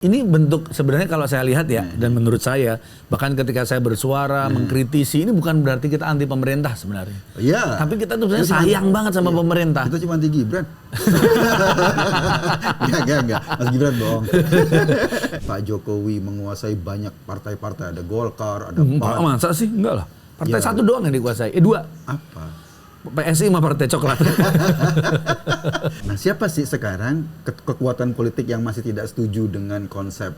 Ini bentuk sebenarnya kalau saya lihat ya, dan menurut saya bahkan ketika saya bersuara mengkritisi, ini bukan berarti kita anti pemerintah sebenarnya. Iya. Tapi kita tuh sebenarnya sayang banget sama pemerintah. Kita cuma anti Gibran. Enggak. Mas Gibran bohong. Pak Jokowi menguasai banyak partai-partai, ada Golkar, ada PAN. Masa sih? Enggak lah. Partai Ya. satu doang yang dikuasai. Dua. Apa? PSI sama Partai Coklat. Nah, siapa sih sekarang kekuatan politik yang masih tidak setuju dengan konsep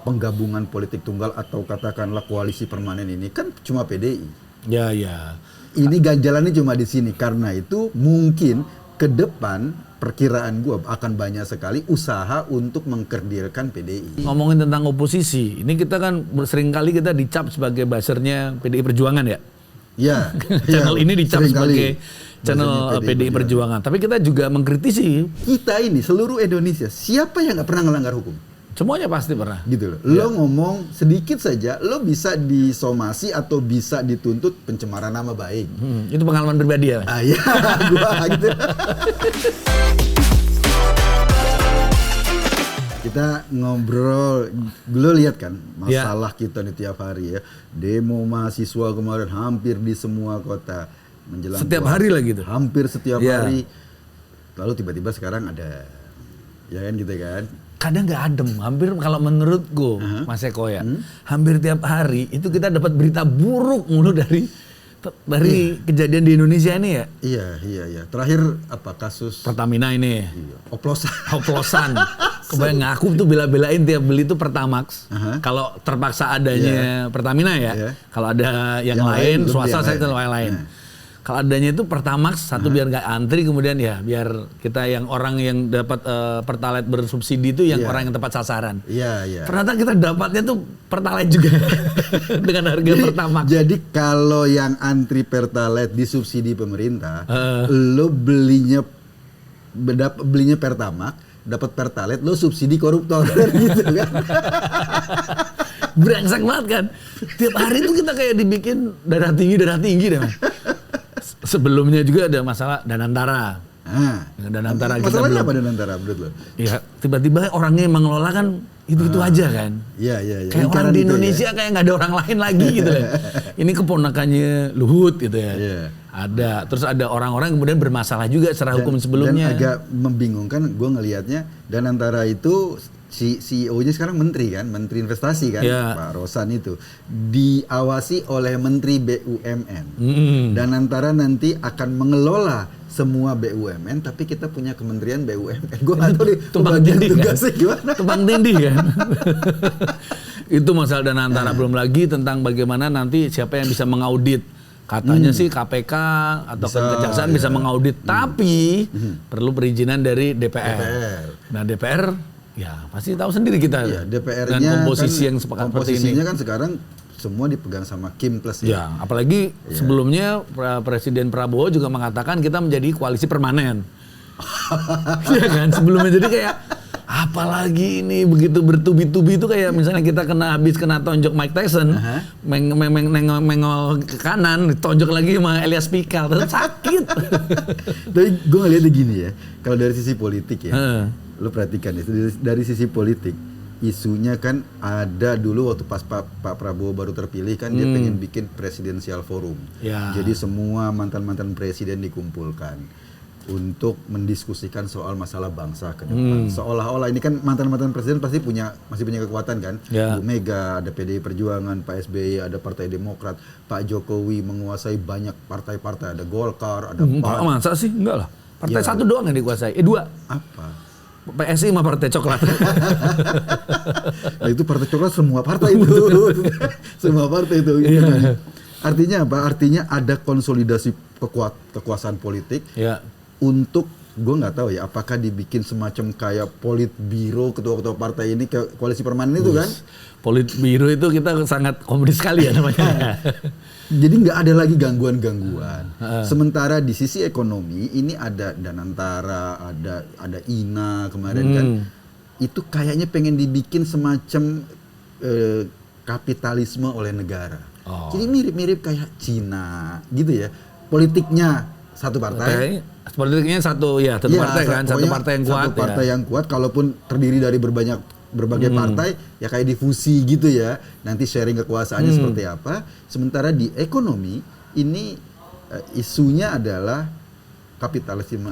penggabungan politik tunggal atau katakanlah koalisi permanen ini? Kan cuma PDI. Ya. Ini ganjalannya cuma di sini. Karena itu mungkin ke depan perkiraan gua akan banyak sekali usaha untuk mengkerdilkan PDI. Ngomongin tentang oposisi, ini kita kan seringkali kita dicap sebagai buzzernya PDI Perjuangan ya. Ya, Channel ini dicap sebagai kali channel PDI Perjuangan. Tapi kita juga mengkritisi. Kita ini seluruh Indonesia, siapa yang nggak pernah ngelanggar hukum? Semuanya pasti pernah. Gitu loh. Lo ngomong sedikit saja, lo bisa disomasi atau bisa dituntut pencemaran nama baik. Itu pengalaman pribadi ya. Ah ya, gua gitu. Kita ngobrol, lo lihat kan masalah kita nih tiap hari ya. Demo mahasiswa kemarin hampir di semua kota menjelang Setiap puasa. hari lah gitu. Hampir setiap Ya. hari. Lalu tiba-tiba sekarang ada, ya kan gitu kan. Kadang nggak adem, hampir kalau menurutku Mas Eko ya, hampir tiap hari itu kita dapat berita buruk mulu dari kejadian di Indonesia ini ya. Iya. Terakhir apa kasus Pertamina ini. Iya, oplosan. Oplosan. Kebayang aku tuh bela-belain tiap beli tuh Pertamax. Kalau terpaksa adanya Pertamina ya. Iya. Kalau ada yang Yang lain, lain, swasta yang saya ke lain. yang lain. Nah. Kalau adanya itu Pertamax, satu biar nggak antri, kemudian ya biar kita yang orang yang dapat Pertalite bersubsidi itu yang Iya. orang yang tepat sasaran. Iya. Ternyata kita dapatnya tuh Pertalite juga dengan harga Pertamax. Jadi kalau yang antri Pertalite disubsidi pemerintah, lo belinya Pertamax, dapat Pertalite, lo subsidi koruptor gitu kan. Brengsek banget kan. Tiap hari tuh kita kayak dibikin darah tinggi deh. Mas. Sebelumnya juga ada masalah Danantara. Danantara kita Masalahnya belum. apa Danantara menurut lo? Ya tiba-tiba orangnya yang mengelola kan itu aja kan. Iya. Kayak orang di Indonesia kayak nggak ada orang lain lagi gitu loh. Ini keponakannya Luhut gitu ya. Iya. Ada. Terus ada orang-orang yang kemudian bermasalah juga secara hukum sebelumnya. Dan agak membingungkan gue ngelihatnya Danantara itu si CEO-nya sekarang menteri kan, menteri investasi kan, Ya. Pak Rosan itu diawasi oleh menteri BUMN. Dan antara nanti akan mengelola semua BUMN, tapi kita punya kementerian BUMN. Gue nggak tahu nih pembagian tugasnya gimana. Tumpang tindih kan. Itu masalah Danantara. Belum lagi tentang bagaimana nanti siapa yang bisa mengaudit. Katanya sih KPK atau Kejaksaan bisa mengaudit, tapi perlu perizinan dari DPR. Nah DPR ya pasti tahu sendiri kita DPR-nya dengan komposisi kan, yang sepakat seperti ini. komposisinya kan sekarang semua dipegang sama Kim Plus Ya, apalagi sebelumnya Presiden Prabowo juga mengatakan kita menjadi koalisi permanen. Iya kan, sebelumnya jadi kayak apalagi ini begitu bertubi-tubi itu kayak misalnya kita habis kena tonjok Mike Tyson, mengol ke kanan, tonjok lagi sama Elias Pikal, tetap sakit. Tapi gue ngeliatnya gini ya, kalau dari sisi politik ya, lo perhatikan ya, dari sisi politik, isunya kan ada dulu waktu pas Pak Prabowo baru terpilih kan dia pengen bikin presidensial forum. Ya. Jadi semua mantan-mantan presiden dikumpulkan untuk mendiskusikan soal masalah bangsa ke depan. Seolah-olah ini kan mantan-mantan presiden pasti masih punya kekuatan kan. Ya. Bu Mega, ada PDI Perjuangan, Pak SBY, ada Partai Demokrat, Pak Jokowi menguasai banyak partai-partai, ada Golkar, ada PAN. Masa sih? Enggak lah. Partai Ya. satu doang yang dikuasai. Dua. Apa? PSI sama Partai Coklat. Nah, itu partai coklat semua partai itu. Semua partai itu. Iya. Artinya apa? Artinya ada konsolidasi kekuasaan politik untuk, gue nggak tahu ya, apakah dibikin semacam kayak politbiro ketua-ketua partai ini ke koalisi permanen itu kan? Politbiro itu kita sangat komunis sekali ya namanya. Jadi nggak ada lagi gangguan-gangguan. Sementara di sisi ekonomi ini ada Danantara, ada INA kemarin kan, itu kayaknya pengen dibikin semacam kapitalisme oleh negara. Jadi mirip-mirip kayak Cina gitu ya. Politiknya satu partai. Politiknya satu partai kan, satu partai yang kuat. Satu partai yang kuat, kalaupun terdiri dari berbanyak berbagai partai ya kayak difusi gitu ya. Nanti sharing kekuasaannya seperti apa. Sementara di ekonomi ini isunya adalah kapitalisme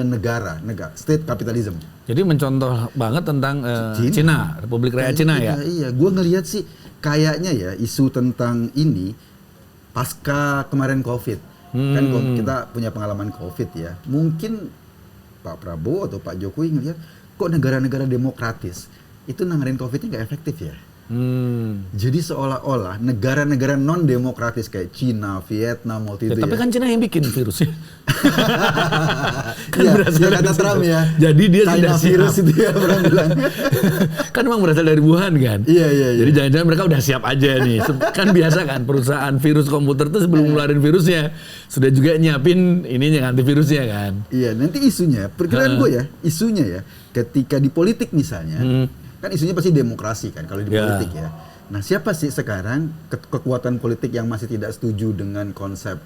negara, state capitalism. Jadi mencontoh banget tentang Cina, Republik Rakyat Cina ya. Iya, gue ngelihat sih kayaknya ya isu tentang ini pasca kemarin COVID. Kan kita punya pengalaman COVID ya. Mungkin Pak Prabowo atau Pak Jokowi ngelihat kok negara-negara demokratis itu nanganin COVID-nya nggak efektif ya. Jadi seolah-olah negara-negara non demokratis kayak Cina, Vietnam, waktu itu Tapi ya. kan Cina yang bikin virusnya. Kan ya kata Trump ya. Jadi dia China tidak virus siap. itu ya orang bilang. Kan memang berasal dari Wuhan kan. Iya. Jadi jangan-jangan mereka udah siap aja nih. Kan biasa kan perusahaan virus komputer tuh sebelum ngeluarin virusnya sudah juga nyiapin ininya antivirusnya kan. Iya, nanti isunya, perkiraan gue ya, isunya ya, ketika di politik misalnya, kan isunya pasti demokrasi kan kalau di politik ya. Nah, siapa sih sekarang kekuatan politik yang masih tidak setuju dengan konsep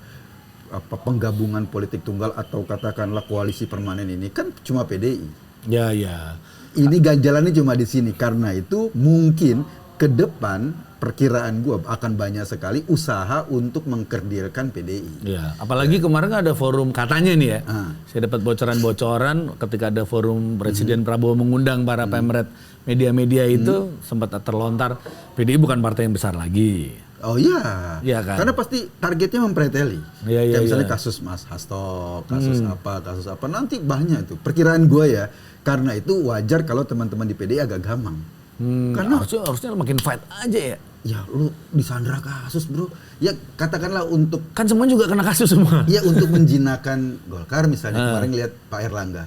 penggabungan politik tunggal atau katakanlah koalisi permanen ini? Kan cuma PDI. Ya. Ini ganjalannya cuma di sini. Karena itu mungkin ke depan perkiraan gue akan banyak sekali usaha untuk mengkerdilkan PDI. Ya, apalagi kemarin ada forum katanya nih ya. Saya dapat bocoran-bocoran ketika ada forum Presiden Prabowo mengundang para pemret media-media itu sempat terlontar PDI bukan partai yang besar lagi. Oh iya, kan? Karena pasti targetnya mempreteli. Iya, Kayak misalnya kasus Mas Hasto, kasus apa, nanti banyak itu. Perkiraan gue ya, karena itu wajar kalau teman-teman di PDI agak gamang. Karena harusnya makin fight aja ya. Ya lu disandra kasus bro. Ya katakanlah untuk kan semua juga kena kasus semua. Ya untuk menjinakkan Golkar misalnya kemarin lihat Pak Erlangga.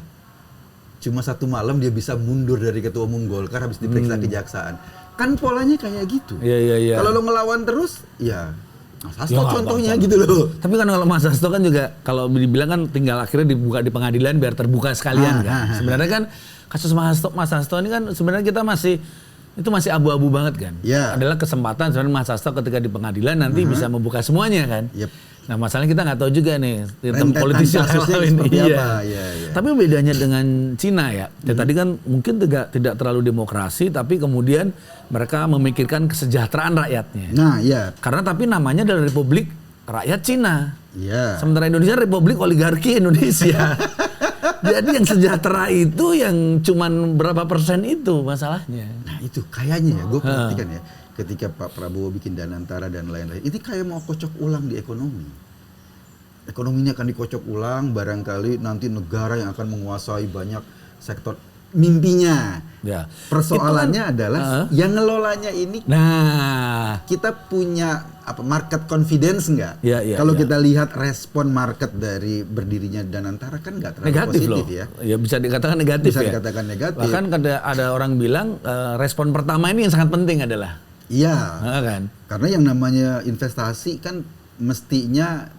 Cuma satu malam dia bisa mundur dari ketua umum Golkar habis diperiksa kejaksaan. Kan polanya kayak gitu. Iya. Kalau lo ngelawan terus, ya Mas Hasto contohnya gitu loh. Tapi kan kalau Mas Hasto kan juga kalau dibilang kan tinggal akhirnya dibuka di pengadilan biar terbuka sekalian kan. Sebenarnya kan kasus Mas Hasto ini kan sebenarnya kita masih abu-abu banget kan. Adalah kesempatan sebenarnya Mas Hasto ketika di pengadilan nanti bisa membuka semuanya kan. Nah masalahnya kita nggak tahu juga nih politisi lain. Iya. Tapi bedanya dengan Cina ya. Tadi kan mungkin tidak terlalu demokrasi, tapi kemudian mereka memikirkan kesejahteraan rakyatnya. Nah iya. Karena tapi namanya adalah Republik Rakyat Cina. Iya. Sementara Indonesia Republik Oligarki Indonesia. Jadi yang sejahtera itu yang cuman berapa persen itu masalahnya. Nah itu kayaknya ya, gue perhatikan ya. Ketika Pak Prabowo bikin Danantara dan lain-lain, ini kayak mau kocok ulang di ekonomi. Ekonominya akan dikocok ulang, barangkali nanti negara yang akan menguasai banyak sektor. Mimpinya. Ya. Persoalannya adalah yang ngelolanya ini. Nah, kita punya market confidence nggak? Kalau kita lihat respon market dari berdirinya Danantara kan nggak terlalu negatif positif loh. ya. Ya bisa dikatakan negatif bisa ya. dikatakan negatif. Bahkan ada orang bilang respon pertama ini yang sangat penting adalah. Iya. Kan? Karena yang namanya investasi kan mestinya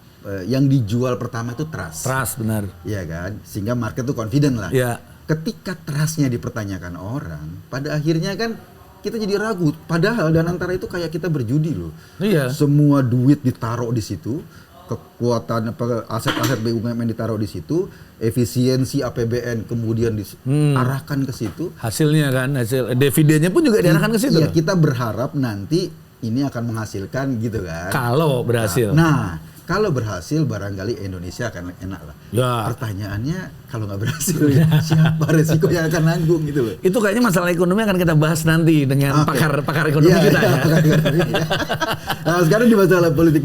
yang dijual pertama itu trust. Trust benar. Iya kan? Sehingga market tuh confident lah. Iya. Ketika trustnya dipertanyakan orang, pada akhirnya kan kita jadi ragu. Padahal Danantara itu kayak kita berjudi loh. Iya. Semua duit ditaruh di situ, kekuatan aset-aset BUMN ditaruh di situ, efisiensi APBN kemudian diarahkan ke situ. Hasilnya kan, hasil dividennya pun juga diarahkan ke situ. Iya, kita berharap nanti ini akan menghasilkan gitu kan. Kalau berhasil. Nah, kalau berhasil barangkali Indonesia akan enak lah. Ya. Pertanyaannya kalau nggak berhasil siapa resiko yang akan nanggung gitu loh. Itu kayaknya masalah ekonomi akan kita bahas nanti dengan pakar ekonomi kita ya. Nah sekarang di masalah politik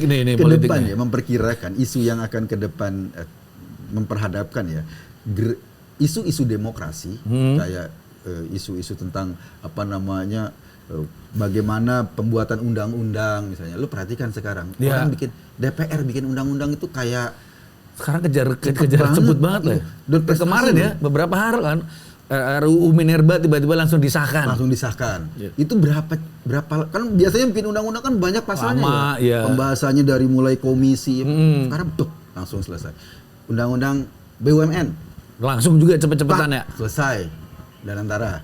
nih, ke depan ya memperkirakan isu yang akan ke depan memperhadapkan ya isu-isu demokrasi kayak isu-isu tentang apa namanya bagaimana pembuatan undang-undang misalnya. Lu perhatikan sekarang orang bikin DPR bikin undang-undang itu kayak sekarang kejar cepet banget lah. Kemarin ya beberapa hari kan RUU Minerba tiba-tiba langsung disahkan. Itu berapa kan biasanya bikin undang-undang kan banyak pasalnya ya. Pembahasannya dari mulai komisi sekarang langsung selesai. Undang-undang BUMN langsung juga cepet-cepetan ya. Selesai. Danantara.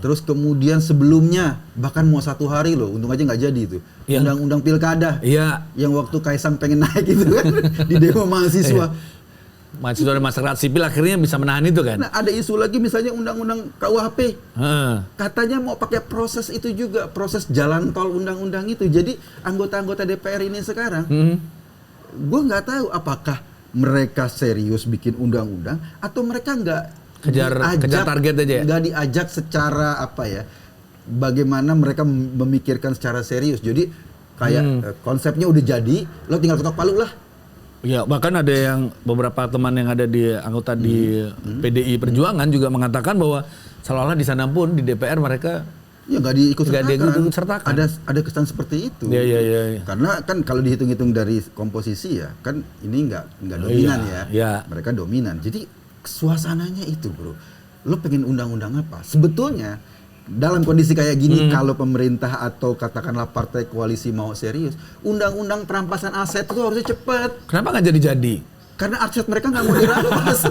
Terus kemudian sebelumnya bahkan mau 1 hari loh, untung aja nggak jadi itu. Undang-undang pilkada. Iya. Yang waktu Kaisang pengen naik itu kan di demo mahasiswa. mahasiswa dan masyarakat sipil akhirnya bisa menahan itu kan. Nah, ada isu lagi misalnya undang-undang KUHP. Katanya mau pakai proses itu juga, proses jalan tol undang-undang itu. Jadi anggota-anggota DPR ini sekarang, gue nggak tahu apakah mereka serius bikin undang-undang atau mereka nggak kejar target aja ya? Nggak diajak secara apa ya, bagaimana mereka memikirkan secara serius. Jadi kayak konsepnya udah jadi, lo tinggal ketok palu lah. Ya, bahkan ada yang beberapa teman yang ada di anggota di PDI Perjuangan juga mengatakan bahwa seolah-olah di sana pun di DPR mereka ya nggak diikut sertakan. Ada kesan seperti itu. Ya. Karena kan kalau dihitung-hitung dari komposisi ya, kan ini nggak dominan ya. Mereka dominan. Jadi suasananya itu, bro. Lo pengen undang-undang apa? Sebetulnya dalam kondisi kayak gini, kalau pemerintah atau katakanlah partai koalisi mau serius, undang-undang perampasan aset itu harusnya cepat. Kenapa nggak jadi? Karena aset mereka nggak mau dirampas.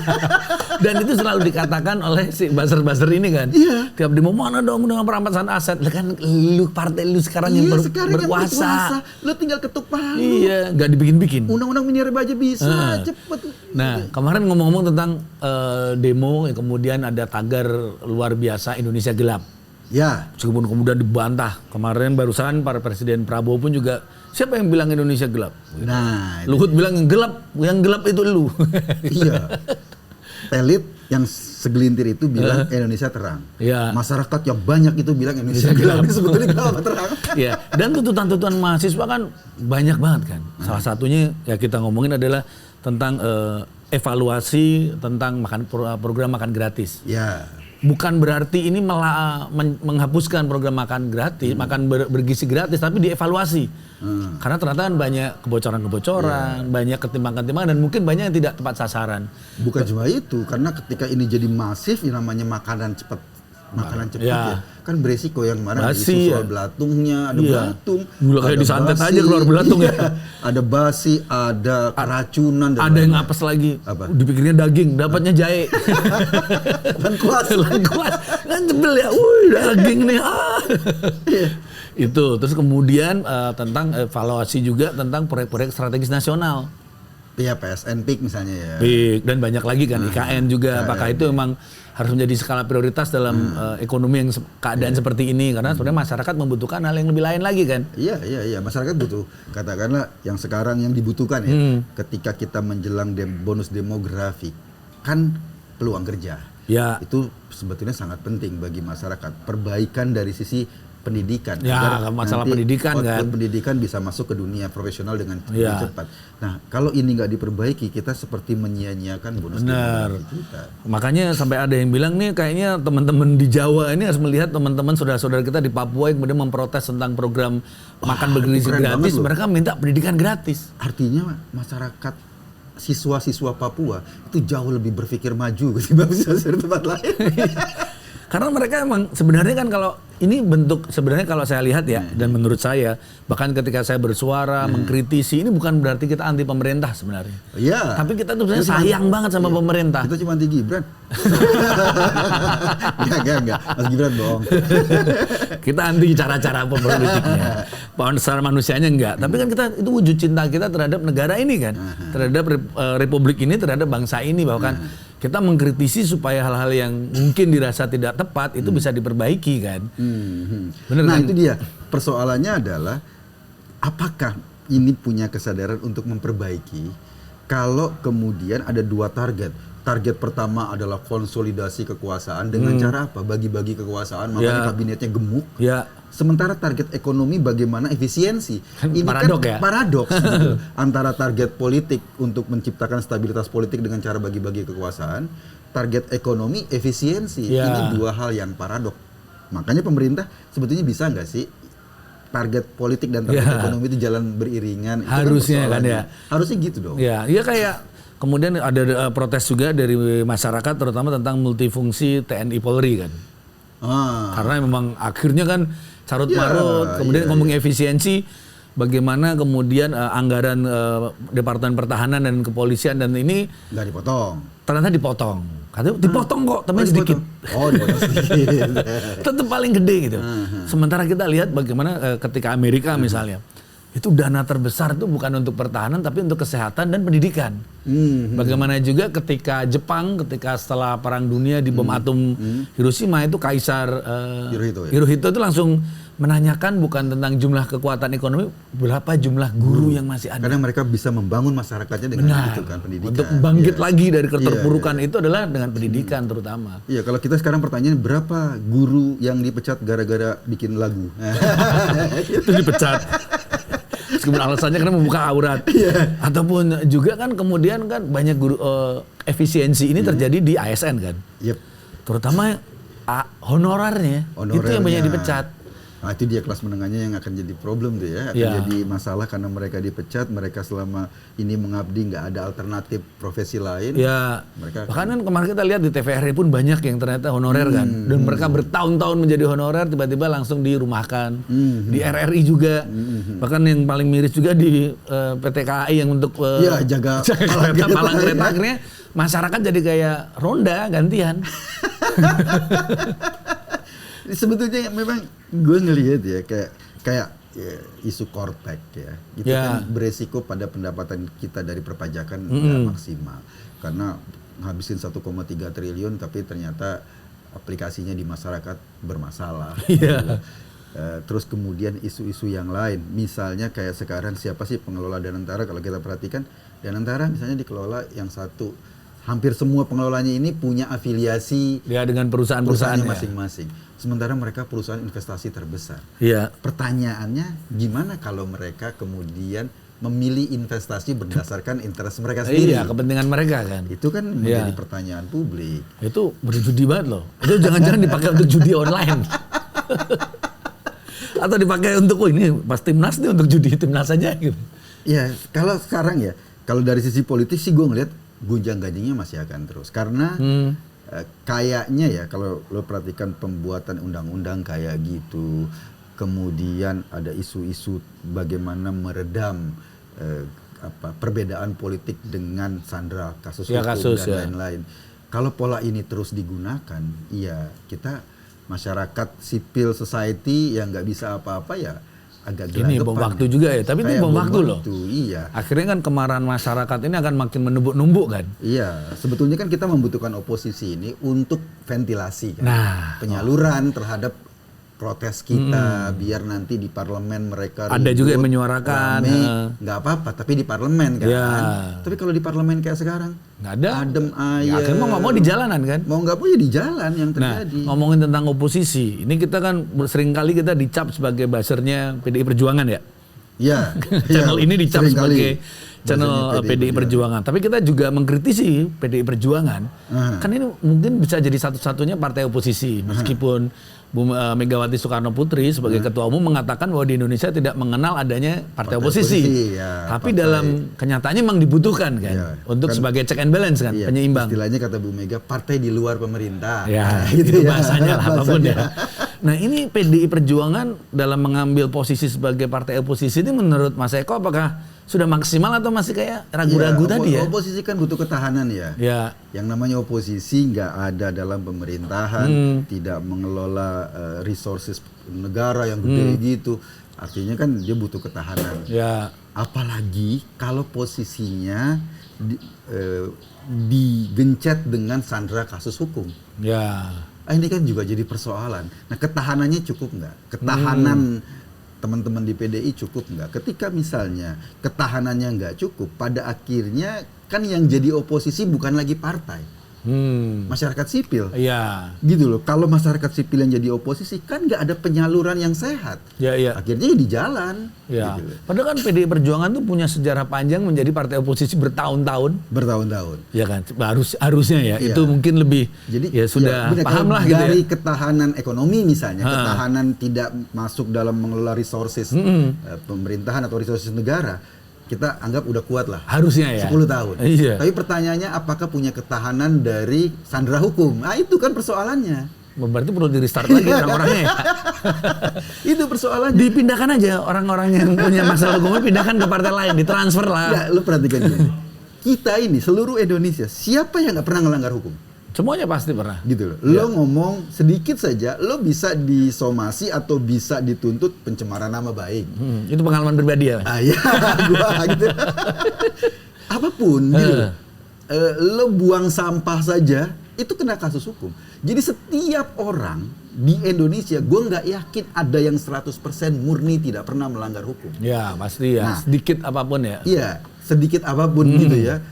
Dan itu selalu dikatakan oleh si buzzer-buzzer ini kan. Iya. Tiap demo mana dong undang perampasan aset. Kan lu partai lu sekarang yang berkuasa. Lu tinggal ketuk palu. Iya, nggak dibikin-bikin. Undang-undang minerba aja bisa, cepet. Nah, kemarin ngomong-ngomong tentang demo, kemudian ada tagar luar biasa Indonesia Gelap. Ya. Meskipun kemudian dibantah. Kemarin barusan para Presiden Prabowo pun juga, siapa yang bilang Indonesia gelap? Nah, Luhut bilang yang gelap itu lu. Iya. Elit yang segelintir itu bilang Indonesia terang. Ya. Masyarakat yang banyak itu bilang Indonesia gelap. Sebetulnya gelap terang. Ya. Dan tuntutan-tuntutan mahasiswa kan banyak banget kan. Salah satunya ya kita ngomongin adalah tentang evaluasi tentang program makan gratis. Ya. Bukan berarti ini malah menghapuskan program makan gratis, makan bergizi gratis, tapi dievaluasi. Karena ternyata kan banyak kebocoran-kebocoran, banyak ketimpangan-ketimpangan, dan mungkin banyak yang tidak tepat sasaran. Bukan cuma itu, karena ketika ini jadi masif, yang namanya makanan cepat ya, kan beresiko yang mana basi, soal belatungnya, ada belatung, gula kayak disantet aja keluar belatung ya. Ada basi, ada keracunan, ada yang apes lagi. Apa? Dipikirnya daging, dapatnya jahe. Lengkuas, kan jebel ya, daging nih. Itu, terus kemudian tentang evaluasi juga tentang proyek-proyek strategis nasional. Iya, PSN PIK misalnya ya. PIK, dan banyak lagi kan, IKN juga. Apakah itu memang harus menjadi skala prioritas dalam ekonomi yang keadaan seperti ini? Karena sebenarnya masyarakat membutuhkan hal yang lebih lain lagi kan? Iya. Masyarakat butuh. Katakanlah yang sekarang yang dibutuhkan ya, ketika kita menjelang bonus demografi, kan peluang kerja. Ya. Itu sebetulnya sangat penting bagi masyarakat. Perbaikan dari sisi pendidikan. Ya, masalah pendidikan kan. Pendidikan bisa masuk ke dunia profesional dengan cepat. Nah, kalau ini nggak diperbaiki, kita seperti menyia-nyiakan bonus demografi kita. Makanya sampai ada yang bilang nih, kayaknya teman-teman di Jawa ini harus melihat teman-teman saudara-saudara kita di Papua yang kemudian memprotes tentang program makan bergizi gratis. Mereka minta pendidikan gratis. Artinya masyarakat siswa-siswa Papua itu jauh lebih berpikir maju ketimbang siswa di tempat lain. Karena mereka emang sebenarnya kan kalau ini bentuk sebenarnya kalau saya lihat ya dan menurut saya bahkan ketika saya bersuara mengkritisi ini bukan berarti kita anti pemerintah sebenarnya. Iya. Tapi kita tuh sebenarnya sayang banget sama pemerintah. Kita cuma anti Gibran. Enggak. Mas Gibran bohong. Kita anti cara-cara politiknya. Secara manusianya enggak. Tapi kan kita itu wujud cinta kita terhadap negara ini kan. Terhadap republik ini, terhadap bangsa ini bahkan kita mengkritisi supaya hal-hal yang mungkin dirasa tidak tepat itu bisa diperbaiki kan. Bener, nah kan? itu dia persoalannya adalah apakah ini punya kesadaran untuk memperbaiki kalau kemudian ada dua target. Target pertama adalah konsolidasi kekuasaan dengan cara apa? Bagi-bagi kekuasaan, makanya kabinetnya gemuk. Ya. Sementara target ekonomi bagaimana efisiensi. Ini paradoks gitu. Antara target politik untuk menciptakan stabilitas politik dengan cara bagi-bagi kekuasaan, target ekonomi efisiensi. Ini dua hal yang paradoks. Makanya pemerintah sebetulnya bisa nggak sih target politik dan target ekonomi itu jalan beriringan? Harusnya kan ya. Harusnya gitu dong. Ya kayak kemudian ada protes juga dari masyarakat terutama tentang multifungsi TNI Polri kan. Karena memang akhirnya kan carut marut, kemudian ngomong efisiensi, bagaimana kemudian anggaran Departemen Pertahanan dan Kepolisian dan ini nggak dipotong. Ternyata dipotong. Katanya dipotong kok, tapi sedikit. Dipotong sedikit. Tetap paling gede gitu. Sementara kita lihat bagaimana ketika Amerika misalnya, itu dana terbesar itu bukan untuk pertahanan tapi untuk kesehatan dan pendidikan. Bagaimana juga ketika Jepang ketika setelah Perang Dunia di bom atom Hiroshima itu Kaisar Hirohito itu langsung menanyakan bukan tentang jumlah kekuatan ekonomi, berapa jumlah guru yang masih ada. Karena mereka bisa membangun masyarakatnya dengan itu kan, pendidikan. Untuk bangkit lagi dari keterpurukan itu adalah dengan pendidikan terutama. Iya, kalau kita sekarang pertanyaan berapa guru yang dipecat gara-gara bikin lagu? Itu dipecat. Meskipun alasannya karena membuka aurat. Ataupun juga kan kemudian kan banyak guru efisiensi ini terjadi di ASN kan. Terutama honorarnya itu yang banyak dipecat. Nah, itu dia kelas menengahnya yang akan jadi problem tuh ya, akan jadi masalah karena mereka dipecat, mereka selama ini mengabdi nggak ada alternatif profesi lain. Ya, bahkan kan kemarin kita lihat di TVRI pun banyak yang ternyata honorer kan, dan mereka bertahun-tahun menjadi honorer tiba-tiba langsung dirumahkan. Di RRI juga, bahkan yang paling miris juga di PT KAI yang untuk jaga palang kereta akhirnya masyarakat jadi kayak ronda gantian. Sebetulnya memang gue ngelihat ya kayak isu kortek ya, itu kan beresiko pada pendapatan kita dari perpajakan nggak maksimal karena ngabisin 1,3 triliun tapi ternyata aplikasinya di masyarakat bermasalah. Terus kemudian isu-isu yang lain, misalnya kayak sekarang siapa sih pengelola Danantara? Kalau kita perhatikan Danantara misalnya dikelola yang satu. Hampir semua pengelolanya ini punya afiliasi dengan perusahaan-perusahaan masing-masing. Sementara mereka perusahaan investasi terbesar. Pertanyaannya gimana kalau mereka kemudian memilih investasi berdasarkan interest mereka sendiri? Kepentingan mereka kan. Itu kan menjadi pertanyaan publik. Itu berjudi banget loh. Itu jangan-jangan dipakai untuk judi online. Atau dipakai untuk ini pas timnas nih untuk judi timnas saja gitu. Ya, kalau sekarang ya, kalau dari sisi politis sih gue ngeliat gonjang-ganjingnya masih akan terus karena kayaknya ya kalau lo perhatikan pembuatan undang-undang kayak gitu, kemudian ada isu-isu bagaimana meredam perbedaan politik dengan sandera kasus hukum dan lain-lain. Kalau pola ini terus digunakan, kita masyarakat sipil society yang nggak bisa apa-apa ya agak gelagapan. Ini bom waktu juga ya, tapi ini bom waktu loh. Akhirnya kan kemarahan masyarakat ini akan makin menumbuk-numbuk kan. Iya, sebetulnya kan kita membutuhkan oposisi ini untuk ventilasi kan. Penyaluran terhadap protes kita biar nanti di parlemen mereka ada juga yang menyuarakan nggak apa-apa tapi di parlemen kan. Tapi kalau di parlemen kayak sekarang nggak ada, adem aja. Akhirnya mau nggak mau di jalanan kan. Mau nggak mau ya di jalan yang terjadi. Ngomongin tentang oposisi, ini kita kan seringkali kita dicap sebagai buzzernya PDI Perjuangan ya. Channel ini dicap sebagai channel PDI Perjuangan. Tapi kita juga mengkritisi PDI Perjuangan. Kan ini mungkin bisa jadi satu-satunya partai oposisi meskipun Bu Megawati Soekarno Putri sebagai ketua umum mengatakan bahwa di Indonesia tidak mengenal adanya partai oposisi. Tapi dalam kenyataannya memang dibutuhkan kan untuk sebagai check and balance kan, penyeimbang. Istilahnya kata Bu Mega, partai di luar pemerintah. Itu bahasanya lah apapun ya. Nah ini PDI Perjuangan dalam mengambil posisi sebagai partai oposisi ini menurut Mas Eko apakah sudah maksimal atau masih kayak ragu-ragu tadi ya? Oposisi kan butuh ketahanan ya. Yang namanya oposisi nggak ada dalam pemerintahan, tidak mengelola resources negara yang gede gitu. Artinya kan dia butuh ketahanan. Apalagi kalau posisinya digencet dengan sandera kasus hukum. Ini kan juga jadi persoalan. Nah ketahanannya cukup nggak? Ketahanan teman-teman di PDI cukup nggak? Ketika misalnya ketahanannya nggak cukup, pada akhirnya kan yang jadi oposisi bukan lagi partai, masyarakat sipil. Gitu loh. Kalau masyarakat sipil yang jadi oposisi kan nggak ada penyaluran yang sehat. Akhirnya di jalan. Gitu. Padahal kan PDI Perjuangan tuh punya sejarah panjang menjadi partai oposisi bertahun-tahun. Ya kan, harusnya ya. Itu mungkin lebih. Jadi sudah paham lah gitu. Dari ketahanan ekonomi misalnya, ketahanan tidak masuk dalam mengelola resources pemerintahan atau resources negara. Kita anggap udah kuat lah. Harusnya ya. 10 tahun. Tapi pertanyaannya apakah punya ketahanan dari sandera hukum? Nah itu kan persoalannya. Berarti perlu di restart lagi orang-orangnya ya? Itu persoalannya. Dipindahkan aja orang-orang yang punya masalah hukumnya, pindahkan ke partai lain, ditransfer lah. Lu perhatikan gini. Kita ini seluruh Indonesia, siapa yang nggak pernah ngelanggar hukum? Semuanya pasti pernah. Gitu loh. Lo ngomong sedikit saja, lo bisa disomasi atau bisa dituntut pencemaran nama baik. Itu pengalaman pribadi ya? Iya, gua gitu. Apapun gitu. Lo buang sampah saja, itu kena kasus hukum. Jadi setiap orang di Indonesia, gue nggak yakin ada yang 100% murni tidak pernah melanggar hukum. Ya, pasti ya. Nah, sedikit apapun ya. Iya, sedikit apapun gitu ya.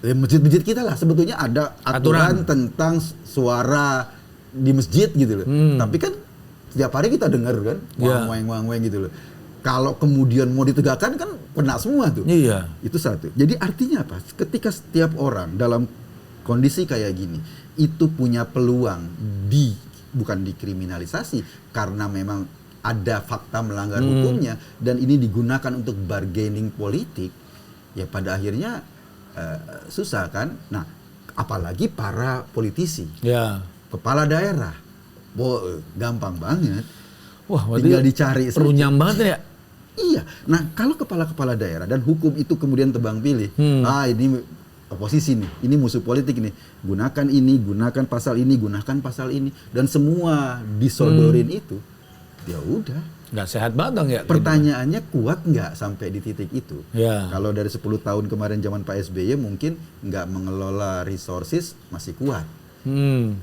Masjid-masjid kita lah sebetulnya ada aturan tentang suara di masjid gitu loh. Tapi kan setiap hari kita dengar kan, wang-wang gitu loh. Kalau kemudian mau ditegakkan kan kena semua tuh. Iya. Itu satu. Jadi artinya apa? Ketika setiap orang dalam kondisi kayak gini, itu punya peluang bukan dikriminalisasi karena memang ada fakta melanggar hukumnya dan ini digunakan untuk bargaining politik, ya pada akhirnya susah kan. Nah, apalagi para politisi, kepala daerah, gampang banget. Wah, tinggal dicari runyam banget ya. Iya. Nah, kalau kepala-kepala daerah dan hukum itu kemudian tebang pilih, ini oposisi nih, ini musuh politik nih, gunakan pasal ini, gunakan pasal ini, dan semua disodorin itu, ya udah. Nggak sehat banget dong ya. Pertanyaannya kuat nggak sampai di titik itu? Ya. Kalau dari 10 tahun kemarin zaman Pak SBY mungkin nggak mengelola resources masih kuat.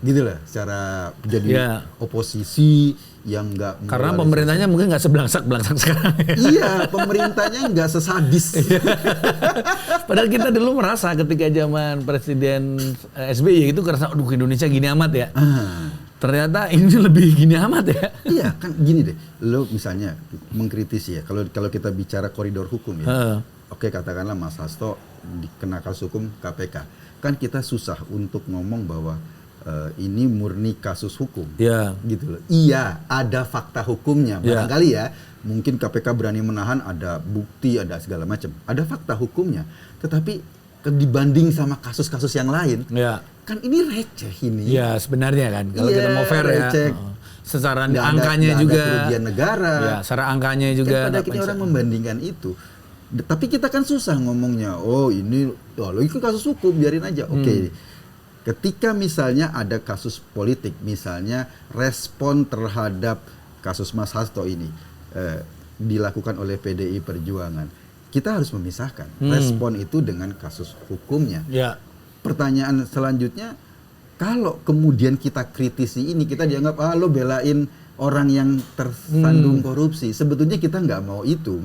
Gitu lah, secara jadi oposisi yang nggak. Karena pemerintahnya mungkin nggak sebelangsak sekarang. Iya, pemerintahnya nggak sesadis. Padahal kita dulu merasa ketika zaman Presiden SBY itu kerasa, aduh Indonesia gini amat ya. Ternyata ini lebih gini amat ya. Iya, kan gini deh. Lo misalnya mengkritisi ya, kalau kita bicara koridor hukum ya. Oke, katakanlah Mas Hasto dikena kasus hukum KPK. Kan kita susah untuk ngomong bahwa ini murni kasus hukum. Gitu loh. Iya, ada fakta hukumnya. Barangkali ya, mungkin KPK berani menahan, ada bukti, ada segala macam. Ada fakta hukumnya. Tetapi dibanding sama kasus-kasus yang lain, kan ini receh ini. Iya, sebenarnya kan. Kalau kita mau fair receh. Secara angkanya juga. Ada kerugian negara. Ya, secara angkanya juga. Kan pada kita orang membandingkan itu. Tapi kita kan susah ngomongnya. Oh ini, itu kasus hukum, biarin aja. Oke. Ketika misalnya ada kasus politik, misalnya respon terhadap kasus Mas Hasto ini dilakukan oleh PDI Perjuangan, kita harus memisahkan respon itu dengan kasus hukumnya. Pertanyaan selanjutnya, kalau kemudian kita kritisi ini, kita dianggap lo belain orang yang tersandung korupsi. Sebetulnya kita nggak mau itu,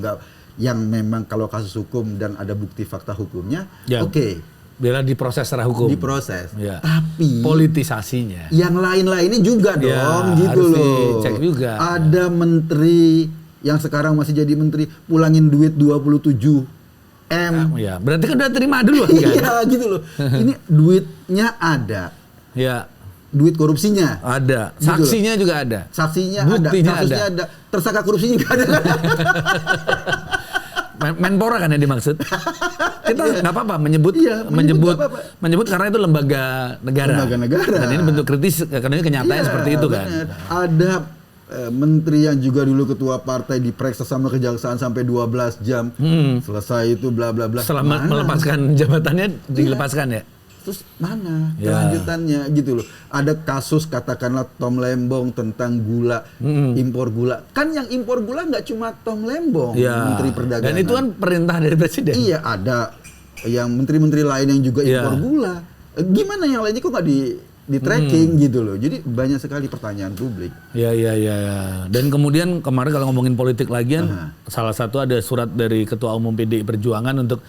yang memang kalau kasus hukum dan ada bukti fakta hukumnya, oke. Bela diproses secara hukum. Diproses. Tapi politisasinya. Yang lain-lainnya juga dong, gitu harus loh. Dicek juga. Ada menteri yang sekarang masih jadi menteri pulangin duit 27 M. Ya, berarti kan udah terima dulu kan? Iya, gitu loh. Ini duitnya ada. Ya. Duit korupsinya ada. Saksinya juga ada. Saksinya buktinya ada. Kasusnya ada. Tersangka korupsinya juga ada. Menpora kan yang dimaksud. Kita nggak apa-apa menyebut karena itu lembaga negara. Dan ini bentuk kritis karena ini kenyataannya seperti itu kan. Ada menteri yang juga dulu ketua partai diperiksa sama kejaksaan sampai 12 jam. Selesai itu bla bla bla. Setelah melepaskan jabatannya dilepaskan ya. Terus mana kelanjutannya gitu loh. Ada kasus katakanlah Tom Lembong tentang gula, impor gula. Kan yang impor gula nggak cuma Tom Lembong, Menteri Perdagangan. Dan itu kan perintah dari Presiden. Iya, ada yang menteri-menteri lain yang juga impor gula. Gimana yang lainnya kok nggak di tracking gitu loh. Jadi banyak sekali pertanyaan publik. Iya. Dan kemudian kemarin kalau ngomongin politik lagi kan, salah satu ada surat dari Ketua Umum PDI Perjuangan untuk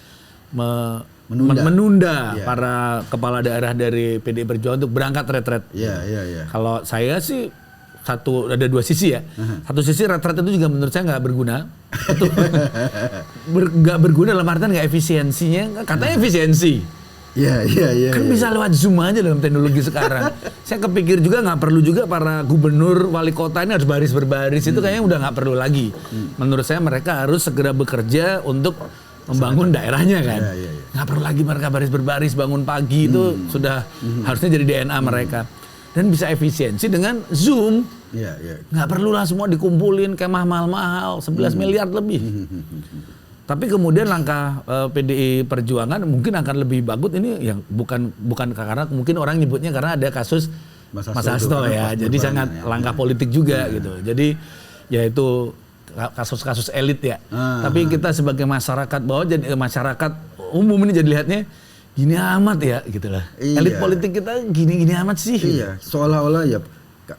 menunda para kepala daerah dari PDI Perjuangan untuk berangkat retret. Iya. Kalau saya sih ada dua sisi ya. Satu sisi retret itu juga menurut saya nggak berguna. Nggak berguna dalam artian nggak efisiensinya. Katanya efisiensi. Iya. Kan bisa lewat Zoom aja dalam teknologi sekarang. Saya kepikir juga nggak perlu juga para gubernur, wali kota ini harus baris berbaris. Itu kayaknya udah nggak perlu lagi. Menurut saya mereka harus segera bekerja untuk membangun daerahnya kan. Nggak perlu lagi mereka baris berbaris bangun pagi itu sudah harusnya jadi DNA mereka. Dan bisa efisiensi dengan Zoom. Nggak perlu lah semua dikumpulin kemah mahal-mahal 11 miliar lebih. Tapi kemudian langkah PDI Perjuangan mungkin akan lebih bagus ini yang bukan karena mungkin orang nyebutnya karena ada kasus Mas Hasto ya. Jadi sangat langkah politik juga gitu. Jadi yaitu kasus-kasus elit ya. Tapi kita sebagai masyarakat bawah jadi masyarakat umum ini jadi lihatnya gini amat ya gitu lah. Elit politik kita gini-gini amat sih. Iya, seolah-olah ya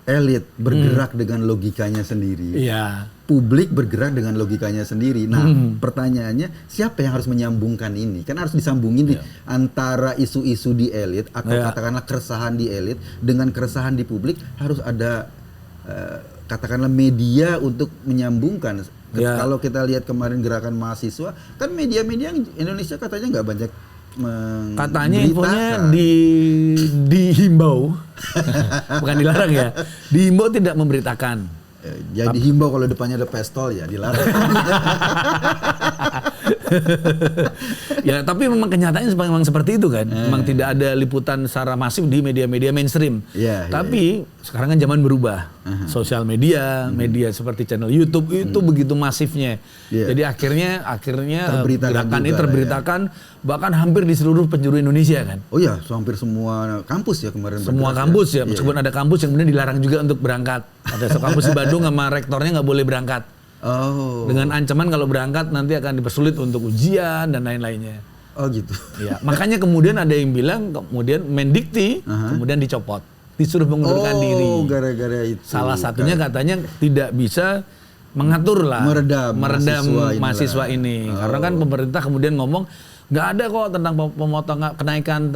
elit bergerak dengan logikanya sendiri. Iya. Publik bergerak dengan logikanya sendiri. Nah, pertanyaannya siapa yang harus menyambungkan ini? Kan harus disambungin nih antara isu-isu di elit atau katakanlah keresahan di elit dengan keresahan di publik, harus ada katakanlah media untuk menyambungkan. Kalau kita lihat kemarin gerakan mahasiswa, kan media-media Indonesia katanya nggak banyak katanya infonya dihimbau bukan dilarang ya, dihimbau tidak memberitakan. Jadi himbau kalau depannya ada pistol ya dilarang. Ya tapi memang kenyataannya memang seperti itu kan. Memang tidak ada liputan secara masif di media-media mainstream. Tapi sekarang kan zaman berubah. Sosial media, media seperti channel YouTube itu begitu masifnya. Jadi akhirnya gerakan ini terberitakan bahkan hampir di seluruh penjuru Indonesia kan. Oh ya, hampir semua kampus ya kemarin. Semua kampus ya, meskipun ada kampus yang kemudian dilarang juga untuk berangkat. Ada kampus di Bandung sama rektornya nggak boleh berangkat. Dengan ancaman kalau berangkat nanti akan dipersulit untuk ujian dan lain-lainnya. Oh gitu. Ya, makanya kemudian ada yang bilang kemudian Mendikti kemudian dicopot, disuruh mengundurkan diri. Oh, gara-gara itu. Salah satunya katanya tidak bisa mengatur lah, meredam mahasiswa ini. Karena kan pemerintah kemudian ngomong nggak ada kok tentang pemotongan kenaikan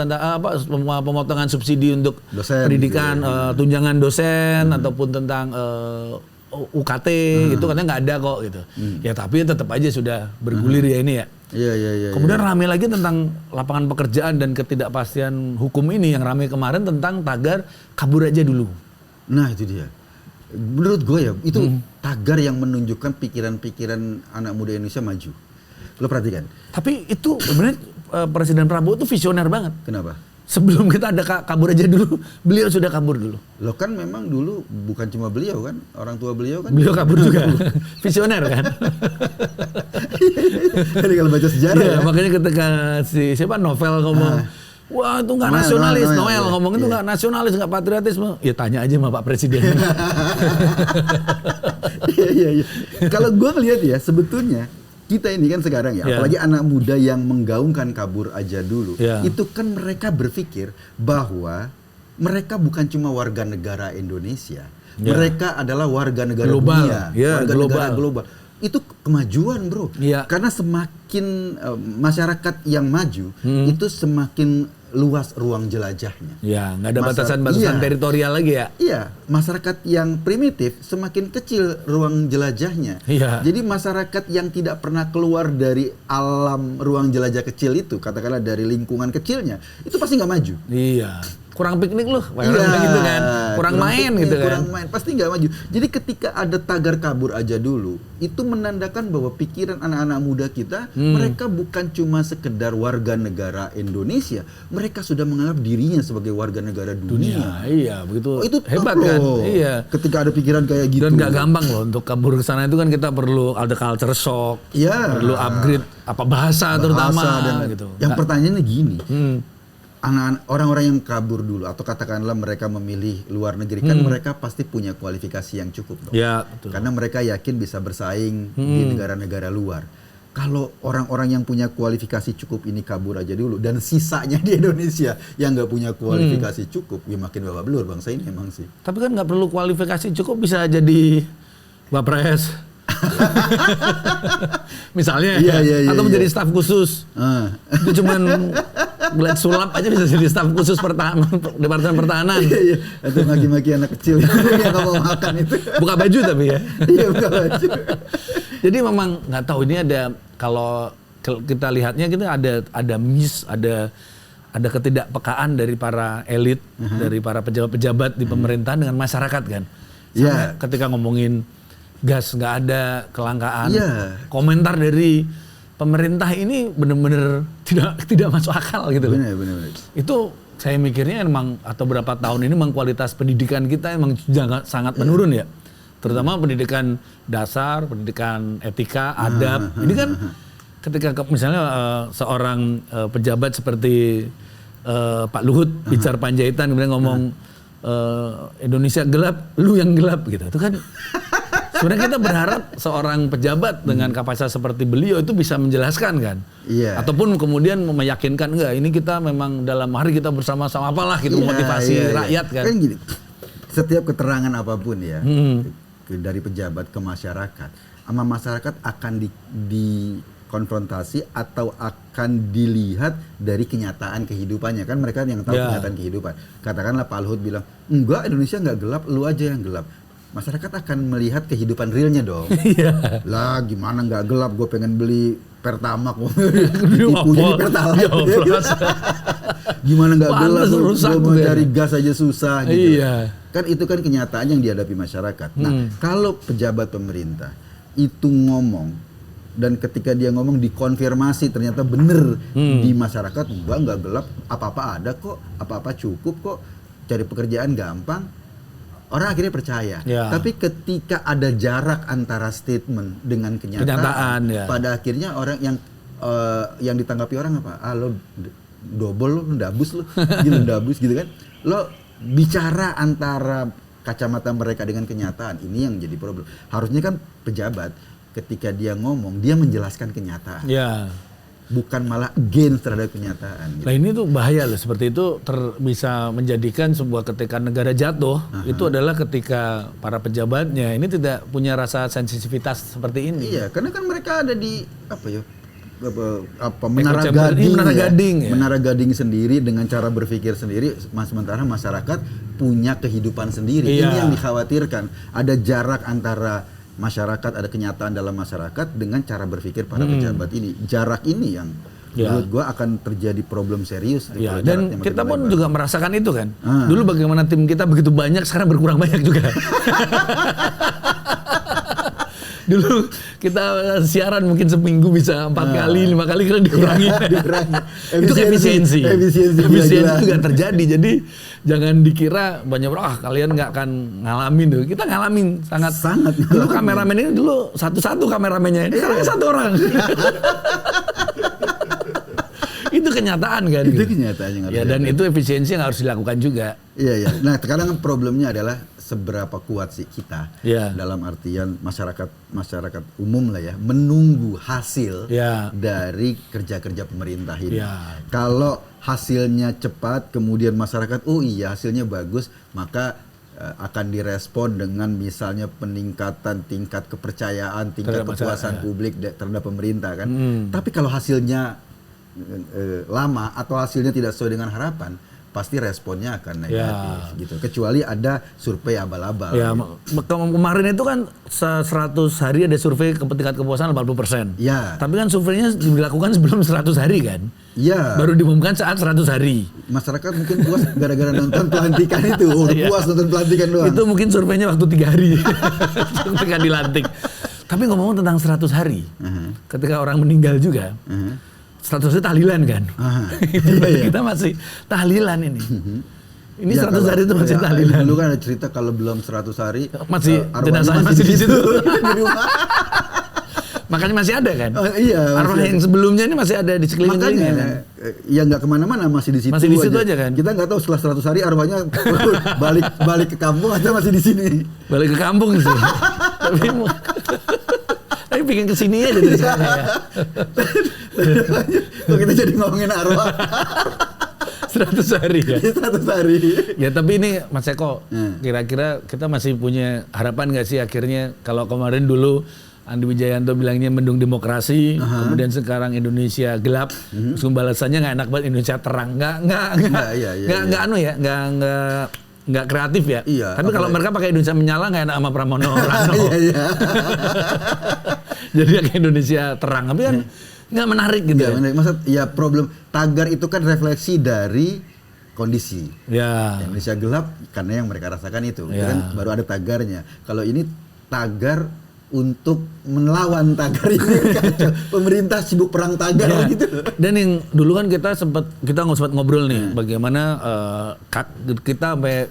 pemotongan subsidi untuk dosen, pendidikan tunjangan dosen ataupun tentang UKT itu katanya nggak ada kok gitu. Ya tapi tetap aja sudah bergulir ya ini ya. Iya. Kemudian rame lagi tentang lapangan pekerjaan dan ketidakpastian hukum ini yang rame kemarin tentang tagar kabur aja dulu. Nah itu dia. Menurut gue ya itu tagar yang menunjukkan pikiran-pikiran anak muda Indonesia maju. Lo perhatikan. Tapi itu sebenarnya Presiden Prabowo itu visioner banget. Kenapa? Sebelum kita ada kabur aja dulu, beliau sudah kabur dulu. Lo kan memang dulu bukan cuma beliau kan, orang tua beliau kan. Beliau kabur juga. Visioner kan. Jadi kalau baca sejarah ya. Makanya ketika siapa Novel ngomong, wah itu nggak nasionalis, Noel ngomong itu nggak nasionalis, nggak patriotisme. Ya tanya aja sama Pak Presiden. Iya. Kalau gue ngelihat ya sebetulnya kita ini kan sekarang ya, apalagi anak muda yang menggaungkan kabur aja dulu, itu kan mereka berpikir bahwa mereka bukan cuma warga negara Indonesia, mereka adalah warga negara dunia, warga negara global. Itu kemajuan bro, karena semakin masyarakat yang maju, itu semakin luas ruang jelajahnya. Ya, nggak ada batasan-batasan teritorial lagi ya. Iya, masyarakat yang primitif semakin kecil ruang jelajahnya. Jadi masyarakat yang tidak pernah keluar dari alam ruang jelajah kecil itu, katakanlah dari lingkungan kecilnya, itu pasti nggak maju. Iya. Kurang piknik loh, gitu kan. Kurang main gitu kan. Kurang main, pasti nggak maju. Jadi ketika ada tagar kabur aja dulu, itu menandakan bahwa pikiran anak-anak muda kita, mereka bukan cuma sekedar warga negara Indonesia, mereka sudah menganggap dirinya sebagai warga negara dunia. Iya, begitu. Oh, itu hebat kan? Iya. Ketika ada pikiran kayak gitu. Dan nggak gampang loh untuk kabur ke sana itu kan kita perlu ada culture shock, perlu upgrade bahasa terutama dan gitu. Yang pertanyaannya gini. Orang-orang yang kabur dulu atau katakanlah mereka memilih luar negeri kan mereka pasti punya kualifikasi yang cukup dong. Ya, betul. Karena mereka yakin bisa bersaing di negara-negara luar. Kalau orang-orang yang punya kualifikasi cukup ini kabur aja dulu dan sisanya di Indonesia yang nggak punya kualifikasi cukup, ya makin babak belur bangsa ini emang sih. Tapi kan nggak perlu kualifikasi cukup bisa jadi Wapres. Misalnya atau menjadi staf khusus. Itu cuman ngeliat sulap aja bisa jadi staf khusus Departemen Pertahanan. Atau maki-maki anak kecil yang nggak mau makan itu. Buka baju tapi ya. Iya buka baju. Jadi memang nggak tahu ini ada, kalau kita lihatnya kita ada ketidakpekaan dari para elit, dari para pejabat-pejabat di pemerintahan dengan masyarakat kan. Ketika ngomongin gas nggak ada, kelangkaan. Komentar dari pemerintah ini benar-benar tidak masuk akal gitu loh. Benar. Itu saya mikirnya emang atau berapa tahun ini memang kualitas pendidikan kita emang sangat menurun ya. Terutama pendidikan dasar, pendidikan etika, adab. Ini kan ketika misalnya seorang pejabat seperti Pak Luhut bicara Panjaitan kemudian ngomong Indonesia gelap, lu yang gelap gitu. Itu kan sebenarnya kita berharap seorang pejabat dengan kapasitas seperti beliau itu bisa menjelaskan kan. Iya. Ataupun kemudian meyakinkan enggak ini kita memang dalam hari kita bersama-sama apalah gitu motivasi rakyat kan. Kan gini. Setiap keterangan apapun ya dari pejabat ke masyarakat, sama masyarakat akan dikonfrontasi atau akan dilihat dari kenyataan kehidupannya kan, mereka yang tahu kenyataan kehidupan. Katakanlah Pak Luhut bilang enggak, Indonesia nggak gelap, lu aja yang gelap. Masyarakat akan melihat kehidupan realnya dong. Lah gimana nggak gelap, gue pengen beli Pertamax, ditipu jadi Pertalite. Gimana nggak gelap, gue mau cari gas aja susah gitu. Kan itu kan kenyataan yang dihadapi masyarakat. Nah kalau pejabat pemerintah itu ngomong dan ketika dia ngomong dikonfirmasi ternyata bener di masyarakat, nggak gelap, apa-apa ada kok, apa-apa cukup kok, cari pekerjaan gampang, orang akhirnya percaya. Tapi ketika ada jarak antara statement dengan kenyataan pada akhirnya orang yang ditanggapi orang apa? Ah lo double, lo dabus lo, gitu dabus gitu kan? Lo bicara antara kacamata mereka dengan kenyataan, ini yang jadi problem. Harusnya kan pejabat ketika dia ngomong, dia menjelaskan kenyataan. Bukan malah against terhadap kenyataan. Gitu. Nah ini tuh bahaya loh, seperti itu bisa menjadikan sebuah ketika negara jatuh, itu adalah ketika para pejabatnya ini tidak punya rasa sensitivitas seperti ini. Iya, karena kan mereka ada di Menara Gading sendiri dengan cara berpikir sendiri, sementara masyarakat punya kehidupan sendiri. Ini yang dikhawatirkan, ada jarak antara masyarakat, ada kenyataan dalam masyarakat dengan cara berpikir para pejabat ini. Jarak ini yang menurut gua akan terjadi problem serius. Dan kita pun juga merasakan itu kan. Dulu bagaimana tim kita begitu banyak, sekarang berkurang banyak juga. Dulu kita siaran mungkin seminggu bisa 4 kali, 5 kali kita dikurangi. Itu efisiensi juga terjadi. Jadi jangan dikira banyak orang kalian nggak akan ngalamin tuh. Kita ngalamin sangat. Dulu kameramen ini dulu satu-satu kameramennya ini sekarang satu orang. Itu kenyataan kan. Itu kenyataan yang harus dan itu efisiensi yang harus dilakukan juga. Iya. Nah sekarang problemnya adalah seberapa kuat sih kita dalam artian masyarakat umum lah ya menunggu hasil dari kerja-kerja pemerintah ini. Kalau hasilnya cepat kemudian masyarakat oh iya hasilnya bagus, maka akan direspon dengan misalnya peningkatan tingkat kepercayaan, tingkat kepuasan publik terhadap pemerintah kan. Tapi kalau hasilnya lama atau hasilnya tidak sesuai dengan harapan, pasti responnya akan negatif gitu. Kecuali ada survei abal-abal. Kemarin itu kan 100 hari ada survei tingkat kepuasan 80%. Tapi kan surveinya dilakukan sebelum 100 hari kan. Baru diumumkan saat 100 hari. Masyarakat mungkin puas gara-gara nonton pelantikan itu. Puas nonton pelantikan doang. Itu mungkin surveinya waktu 3 hari. Ketika dilantik. Tapi ngomong tentang 100 hari. Ketika orang meninggal juga. 100 hari tahlilan kan. Kita masih tahlilan ini. Ini 100 hari itu masih tahlilan. Dulu kan ada cerita kalau belum 100 hari masih jenazahnya masih di situ. Makanya masih ada kan. Arwah yang sebelumnya ini masih ada di sekeliling. Makanya kan? Ya nggak kemana-mana, masih di situ. Masih di situ aja kan. Kita nggak tahu setelah 100 hari arwahnya balik ke kampung atau masih di sini. Balik ke kampung sih. Tapi bikin kesini aja dari sana ya. Kok kita jadi ngomongin arwah. 100 hari ya. 100 hari. Ya tapi ini Mas Eko, kira-kira kita masih punya harapan nggak sih akhirnya kalau kemarin dulu Andi Wijayanto bilangnya mendung demokrasi, kemudian sekarang Indonesia gelap, balasannya nggak enak banget Indonesia terang, nggak kreatif ya. Tapi kalau mereka pakai Indonesia menyala nggak enak sama Pramono Rano. Jadi kayak Indonesia terang, tapi kan nggak menarik gitu. Maksud ya problem tagar itu kan refleksi dari kondisi. Indonesia gelap karena yang mereka rasakan itu. Kan baru ada tagarnya. Kalau ini tagar untuk melawan tagar ini, pemerintah sibuk perang tagar gitu. Dan yang dulu kan kita sempat ngobrol nih bagaimana kita sampai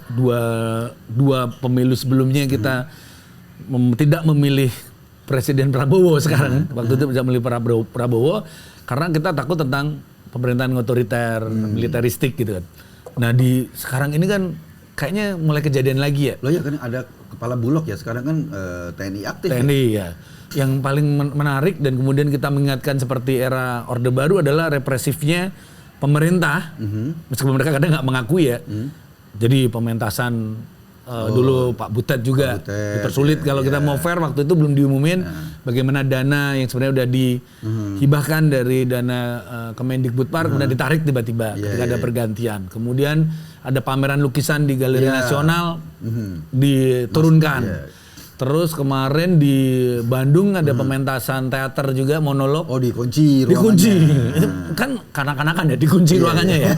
dua pemilu sebelumnya kita tidak memilih Presiden Prabowo sekarang. Waktu itu bisa memilih Prabowo karena kita takut tentang pemerintahan otoriter, militeristik gitu kan. Nah sekarang ini kan kayaknya mulai kejadian lagi ya. Loh ya kan ada kepala bulog ya sekarang kan TNI aktif. TNI ya. Yang paling menarik dan kemudian kita mengingatkan seperti era Orde Baru adalah represifnya pemerintah, meskipun mereka kadang nggak mengakui ya. Jadi pementasan dulu Pak Butet juga dipersulit kalau kita mau fair waktu itu belum diumumin bagaimana dana yang sebenarnya udah dihibahkan dari dana Kemendikbudpar kemudian ditarik tiba-tiba ketika ada pergantian. Kemudian ada pameran lukisan di Galeri Nasional diturunkan. Terus kemarin di Bandung ada pementasan teater juga monolog. Oh dikunci ruangannya. Dikunci. Itu kan kanak-kanakan ya dikunci ruangannya ya.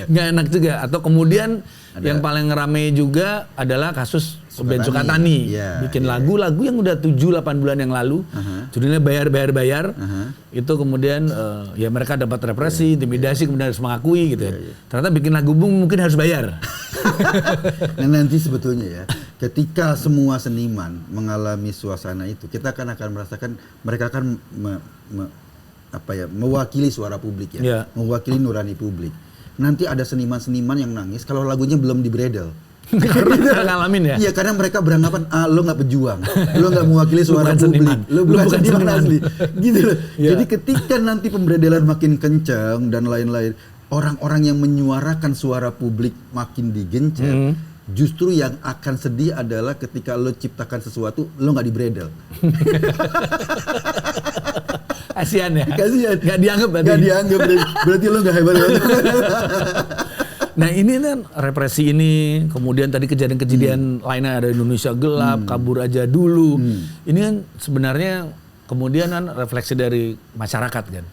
Nggak enak juga. Atau kemudian yang paling rame juga adalah kasus Ben Sukatani. Bikin lagu-lagu yang udah 7-8 bulan yang lalu. Judulnya bayar. Itu kemudian ya mereka dapat represi, intimidasi, kemudian harus mengakui gitu ya. Ternyata bikin lagu mungkin harus bayar. Nah nanti sebetulnya ya, ketika semua seniman mengalami suasana itu, kita akan merasakan mereka akan mewakili suara publik ya, mewakili nurani publik. Nanti ada seniman-seniman yang nangis kalau lagunya belum dibredel. Karena kita ngalamin ya? Iya, karena mereka beranggapan, lo nggak pejuang, lo nggak mewakili suara publik, lo bukan seniman asli. Gitu loh. Jadi ketika nanti pembredelan makin kencang dan lain-lain, orang-orang yang menyuarakan suara publik makin digencet, justru yang akan sedih adalah ketika lo ciptakan sesuatu, lo nggak dibredel. Kasian ya? Kasian. Nggak dianggap berarti? Nggak dianggap, berarti lo nggak hebat. Nah ini kan represi ini, kemudian tadi kejadian-kejadian lainnya ada Indonesia gelap, kabur aja dulu. Ini kan sebenarnya kemudian kan refleksi dari masyarakat kan?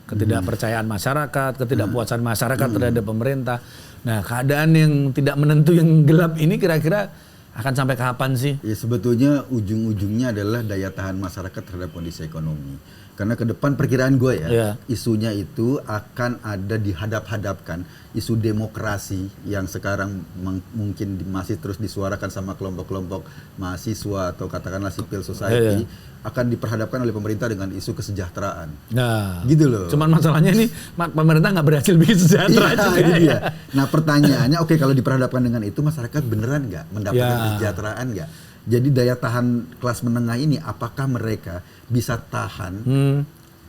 Ketidakpercayaan masyarakat, ketidakpuasan masyarakat terhadap pemerintah. Nah keadaan yang tidak menentu yang gelap ini kira-kira akan sampai kapan sih? Ya sebetulnya ujung-ujungnya adalah daya tahan masyarakat terhadap kondisi ekonomi. Karena ke depan perkiraan gue ya, isunya itu akan ada dihadap-hadapkan isu demokrasi yang sekarang mungkin masih terus disuarakan sama kelompok-kelompok mahasiswa atau katakanlah civil society, akan diperhadapkan oleh pemerintah dengan isu kesejahteraan. Nah, gitu loh. Cuman masalahnya ini pemerintah nggak berhasil bikin sejahtera juga. Ya. Nah pertanyaannya, oke kalau diperhadapkan dengan itu masyarakat beneran nggak mendapatkan kesejahteraan nggak? Jadi daya tahan kelas menengah ini apakah mereka bisa tahan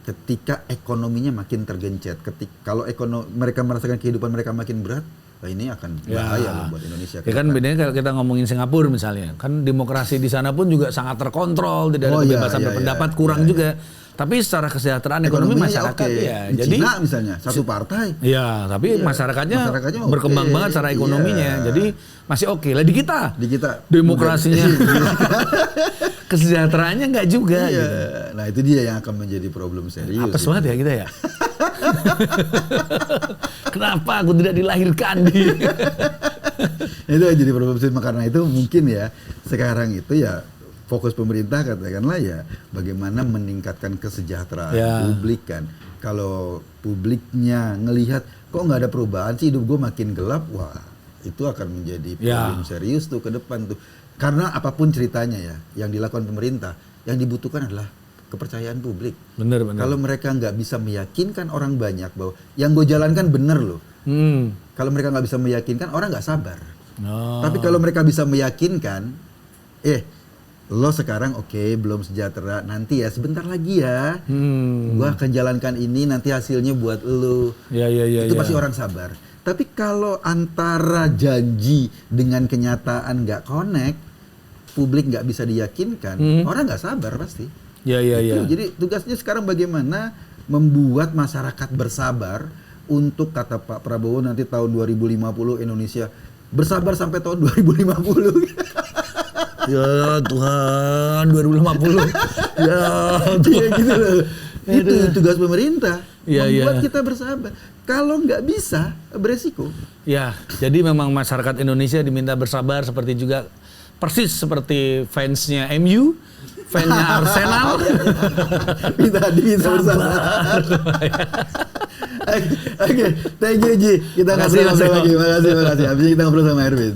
ketika ekonominya makin tergencet? Kalau mereka merasakan kehidupan mereka makin berat, ini akan bahaya loh buat Indonesia. Ya kan bedanya kalau kita ngomongin Singapura misalnya, kan demokrasi di sana pun juga sangat terkontrol, tidak ada kebebasan berpendapat, kurang juga. Tapi secara kesejahteraan ekonomi masyarakat di jadi Cina misalnya satu partai. Ya, tapi masyarakatnya berkembang banget secara ekonominya. Jadi masih oke. Lah di kita demokrasinya kesejahteraannya enggak juga gitu. Nah, itu dia yang akan menjadi problem serius. Apes banget ya kita ya. Kenapa aku tidak dilahirkan di itu jadi problem serius. Karena itu mungkin ya sekarang itu ya fokus pemerintah katakanlah ya bagaimana meningkatkan kesejahteraan publik kan. Kalau publiknya ngelihat kok nggak ada perubahan sih, hidup gue makin gelap, wah itu akan menjadi problem serius tuh ke depan tuh. Karena apapun ceritanya ya, yang dilakukan pemerintah, yang dibutuhkan adalah kepercayaan publik. Bener. Kalau mereka nggak bisa meyakinkan orang banyak bahwa yang gue jalankan bener loh. Kalau mereka nggak bisa meyakinkan, orang nggak sabar. Tapi kalau mereka bisa meyakinkan, lo sekarang belum sejahtera, nanti ya sebentar lagi ya, gua akan jalankan ini, nanti hasilnya buat lo. Itu pasti orang sabar. Tapi kalau antara janji dengan kenyataan nggak connect, publik nggak bisa diyakinkan, orang nggak sabar pasti. Jadi tugasnya sekarang bagaimana membuat masyarakat bersabar untuk kata Pak Prabowo nanti tahun 2050 Indonesia bersabar sampai tahun 2050. Ya Tuhan 2050. Gitu loh. Itu tugas pemerintah. Membuat kita bersabar. Kalau nggak bisa, beresiko. Ya, jadi memang masyarakat Indonesia diminta bersabar seperti juga persis seperti fansnya MU, fansnya Arsenal. Minta bersabar. Oke, thank you Ji. Kita ngobrol lagi. Makasih. Habis ini kita ngobrol sama Erwin.